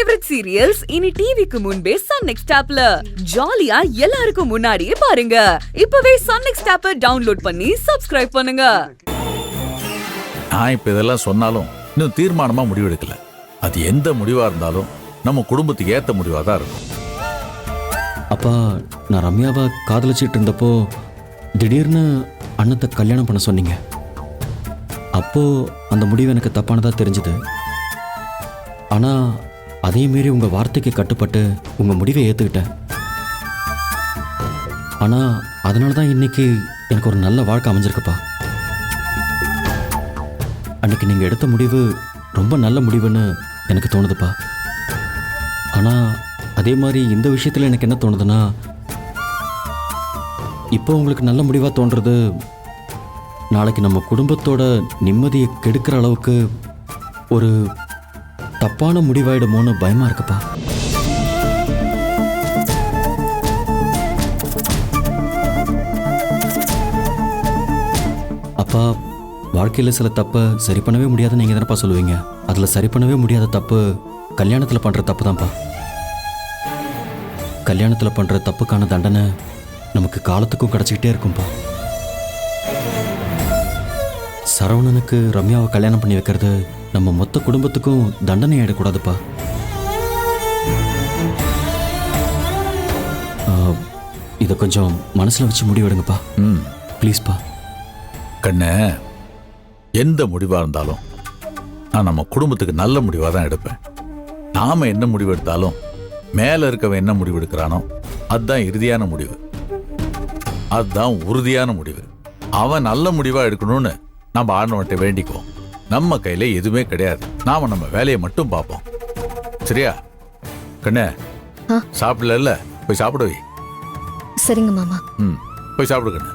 Favourite serials இனி டிவிக்கு முன்பே சன் நெக்ஸ்ட் ஆப்ல ஜாலியா எல்லாருக்கும் முன்னாடியே பாருங்க. இப்பவே சன் நெக்ஸ்ட் ஆப்பை டவுன்லோட் பண்ணி சப்ஸ்கிரைப் பண்ணுங்க. நான் இப்ப இதெல்லாம் சொன்னாலும் இன்னும் தீர்மானமா முடிவெடுக்கல. அது எந்த முடிவா இருந்தாலும் நம்ம குடும்பத்துக்கு ஏத்த முடிவா தான் இருக்கும். அப்பா, நான் ரம்யாவை காதலிச்சிட்டு இருந்தப்போ திடீர்னு அண்ணத்தை கல்யாணம் பண்ண சொன்னீங்க. அப்போ அந்த முடிவு எனக்கு தப்பானதா தெரிஞ்சுது. ஆனா அதே மீறி உங்க வார்த்தைக்கு கட்டுப்பட்டு உங்க முடிவை ஏத்துக்கிட்டேன். ஆனா அதனால தான் இன்னைக்கு எனக்கு ஒரு நல்ல வாழ்க்கை அமைஞ்சிருக்குப்பா. அன்னைக்கு நீங்க எடுத்த முடிவு ரொம்ப நல்ல முடிவுன்னு எனக்கு தோணுதுப்பா. ஆனா அதே மாதிரி இந்த விஷயத்துல எனக்கு என்ன தோணுதுன்னா, இப்போ உங்களுக்கு நல்ல முடிவா தோன்றது நாளைக்கு நம்ம குடும்பத்தோட நிம்மதியை கெடுக்கிற அளவுக்கு ஒரு தப்பான முடிவாயிடுமோன்னு பயமா இருக்குப்பா. அப்பா, வாழ்க்கையில் சில தப்பை சரி பண்ணவே முடியாதுன்னு நீங்கள் தானப்பா சொல்லுவீங்க. அதில் சரி பண்ணவே முடியாத தப்பு கல்யாணத்தில் பண்ணுற தப்பு தான்ப்பா. கல்யாணத்தில் பண்ணுற தப்புக்கான தண்டனை நமக்கு காலத்துக்கும் கிடச்சிக்கிட்டே இருக்கும்பா. சரவணனுக்கு ரம்யாவை கல்யாணம் பண்ணி வைக்கிறது நம்ம மொத்த குடும்பத்துக்கும் தண்டனை ஆயிடக்கூடாதுப்பா. இதை கொஞ்சம் மனசில் வச்சு முடிவெடுங்கப்பா. ப்ளீஸ்ப்பா. கண்ணே, எந்த முடிவா இருந்தாலும் நான் நம்ம குடும்பத்துக்கு நல்ல முடிவா தான் எடுப்பேன். நாம என்ன முடிவு எடுத்தாலும் மேல இருக்கவன் என்ன முடிவு எடுக்கிறானோ அதுதான் இறுதியான முடிவு, அதுதான் உறுதியான முடிவு. அவன் நல்ல முடிவா எடுக்கணும்னு நம்ம ஆண்டவன்கிட்ட வேண்டிக்குவோம். நம்ம கையில எதுவுமே கிடையாது. நாம நம்ம வேலையை மட்டும் பார்ப்போம். சரியா கண்ணே? சாப்பிடல, போய் சாப்பிடுவி. சரிங்க மாமா. போய் சாப்பிடு கண்ணு.